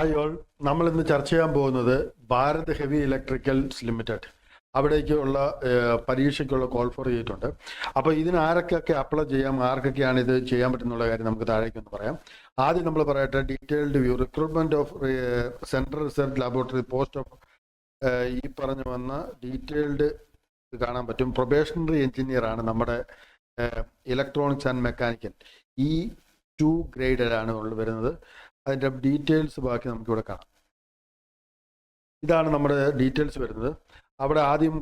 Hi all, നമ്മൾ ഇന്ന് ചർച്ച ചെയ്യാൻ പോകുന്നത് ഭാരത് ഹെവി ഇലക്ട്രിക്കൽസ് ലിമിറ്റഡ് അവിടേക്കുള്ള പരീക്ഷയ്ക്കുള്ള കോൾ ഫോർ ചെയ്തിട്ടുണ്ട്. അപ്പോൾ ഇതിന് ആരൊക്കെ അപ്ലൈ ചെയ്യാം, ആർക്കൊക്കെയാണ് ഇത് ചെയ്യാൻ പറ്റുന്നുള്ള കാര്യം നമുക്ക് താഴേക്കൊന്ന് പറയാം. ആദ്യം നമ്മൾ പറയട്ടെ, detailed view recruitment of central research laboratory post of ഈ പറഞ്ഞു വന്ന ഡീറ്റെയിൽഡ് കാണാൻ പറ്റും. പ്രൊബേഷണറി എഞ്ചിനീയർ ആണ് നമ്മുടെ ഇലക്ട്രോണിക്സ് ആൻഡ് മെക്കാനിക്കൽ E2 ഗ്രേഡിലാണ് വരുന്നത്. അതിൻ്റെ ഡീറ്റെയിൽസ് ബാക്കി നമുക്കിവിടെ കാണാം. ഇതാണ് നമ്മുടെ ഡീറ്റെയിൽസ് വരുന്നത്. അവിടെ ആദ്യം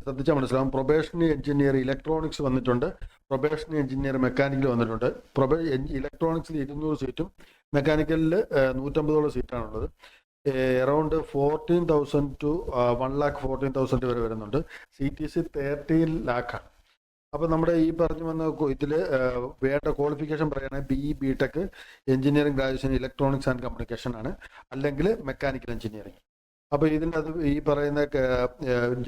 ശ്രദ്ധിച്ചാൽ മനസ്സിലാവും. പ്രൊബേഷണറി എഞ്ചിനീയർ ഇലക്ട്രോണിക്സ് വന്നിട്ടുണ്ട്, പ്രൊബേഷണറി എഞ്ചിനീയർ മെക്കാനിക്കൽ വന്നിട്ടുണ്ട്. ഇലക്ട്രോണിക്സിൽ 200 സീറ്റും മെക്കാനിക്കലിൽ 150 സീറ്റാണുള്ളത്. അറൗണ്ട് 14,000 to 1,14,000 വരെ വരുന്നുണ്ട്. CTC 13 ലാഖാണ്. അപ്പോൾ നമ്മുടെ ഈ പറഞ്ഞു വന്ന ഇതിൽ വേണ്ട ക്വാളിഫിക്കേഷൻ പറയുകയാണെങ്കിൽ BE/BTech engineering graduation electronics and communication ആണ്, അല്ലെങ്കിൽ മെക്കാനിക്കൽ എഞ്ചിനീയറിംഗ്. അപ്പോൾ ഇതിൻ്റെ അത് ഈ പറയുന്ന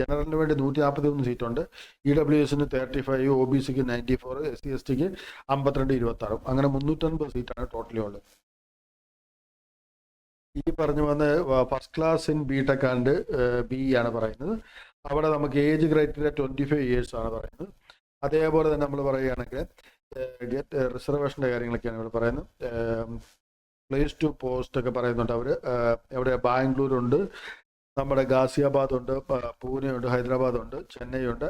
ജനറലിന് വേണ്ടി 141 സീറ്റുണ്ട്, EWSന് 35, OBCക്ക് 94, SC/STക്ക് 52, 26, അങ്ങനെ 350 സീറ്റാണ് ടോട്ടലി ഉള്ളത്. ഈ പറഞ്ഞു വന്ന first class in BTech and BE ആണ് പറയുന്നത്. അവിടെ നമുക്ക് ഏജ് ക്രൈറ്റീരിയ 25 ഇയേഴ്സ് ആണ് പറയുന്നത്. അതേപോലെ തന്നെ നമ്മൾ പറയുകയാണെങ്കിൽ ഗെറ്റ് റിസർവേഷൻ്റെ കാര്യങ്ങളൊക്കെയാണ് ഇവിടെ പറയുന്നത്. പ്ലേസ് ടു പോസ്റ്റ് ഒക്കെ പറയുന്നുണ്ട്. അവർ എവിടെ ബാംഗ്ലൂരുണ്ട്, നമ്മുടെ ഗാസിയാബാദ് ഉണ്ട്, പൂനെ ഉണ്ട്, ഹൈദരാബാദ് ഉണ്ട്, ചെന്നൈ ഉണ്ട്,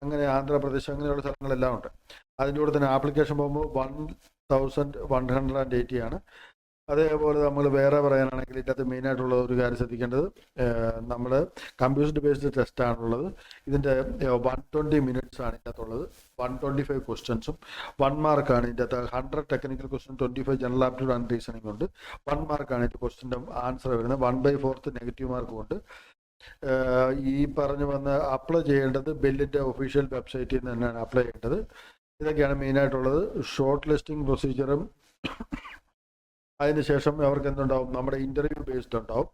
അങ്ങനെ ആന്ധ്രാപ്രദേശ്, അങ്ങനെയുള്ള സ്ഥലങ്ങളെല്ലാം ഉണ്ട്. അതിൻ്റെ കൂടെ തന്നെ ആപ്ലിക്കേഷൻ പോകുമ്പോൾ 1,180 ആണ്. അതേപോലെ നമ്മൾ വേറെ പറയാനാണെങ്കിൽ ഇതിനകത്ത് മെയിനായിട്ടുള്ള ഒരു കാര്യം ശ്രദ്ധിക്കേണ്ടത്, നമ്മൾ കമ്പ്യൂട്ടർ ബേസ്ഡ് ടെസ്റ്റ് ആണുള്ളത്. ഇതിൻ്റെ 120 മിനിറ്റ്സ് ആണ് ഇതിനകത്തുള്ളത്. 125 ക്വസ്റ്റ്യൻസും 1 മാർക്കാണ് ഇതിൻ്റെ അകത്ത്. 100 technical question, 25 general aptitude and reasoning ഉണ്ട്. 1 മാർക്കാണ് ഇതിൻ്റെ ക്വസ്റ്റ്യൻ്റെ ആൻസർ വരുന്നത്. 1/4 നെഗറ്റീവ് മാർക്കും ഉണ്ട്. ഈ പറഞ്ഞു വന്ന് അപ്ലൈ ചെയ്യേണ്ടത് ബെല്ലിൻ്റെ ഒഫീഷ്യൽ വെബ്സൈറ്റിൽ നിന്ന് തന്നെയാണ് അപ്ലൈ ചെയ്യേണ്ടത്. ഇതൊക്കെയാണ് മെയിനായിട്ടുള്ളത്. ഷോർട്ട് ലിസ്റ്റിംഗ് പ്രൊസീജിയറും അതിനുശേഷം അവർക്ക് എന്തുണ്ടാവും, നമ്മുടെ ഇൻ്റർവ്യൂ ബേസ്ഡ് ഉണ്ടാവും.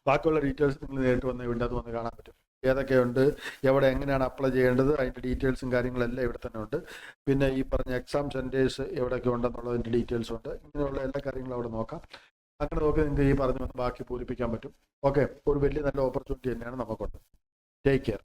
ബാക്കിയുള്ള ഡീറ്റെയിൽസ് നിങ്ങൾ നേരിട്ട് വന്ന് ഇവിടെ അത് വന്ന് കാണാൻ പറ്റും. ഏതൊക്കെയുണ്ട്, എവിടെ എങ്ങനെയാണ് അപ്ലൈ ചെയ്യേണ്ടത്, അതിൻ്റെ ഡീറ്റെയിൽസും കാര്യങ്ങളെല്ലാം ഇവിടെ തന്നെ ഉണ്ട്. പിന്നെ ഈ പറഞ്ഞ എക്സാം സെൻറ്റേഴ്സ് എവിടെയൊക്കെ ഉണ്ടെന്നുള്ളതിൻ്റെ ഡീറ്റെയിൽസും ഉണ്ട്. ഇങ്ങനെയുള്ള എല്ലാ കാര്യങ്ങളും അവിടെ നോക്കാം. അങ്ങനെ നോക്കി നിങ്ങൾക്ക് ഈ പറഞ്ഞു വന്ന് ബാക്കി പൂരിപ്പിക്കാൻ പറ്റും. ഓക്കെ, ഒരു വലിയ നല്ല ഓപ്പർച്യൂണിറ്റി തന്നെയാണ് നമുക്കുണ്ട്. Take care.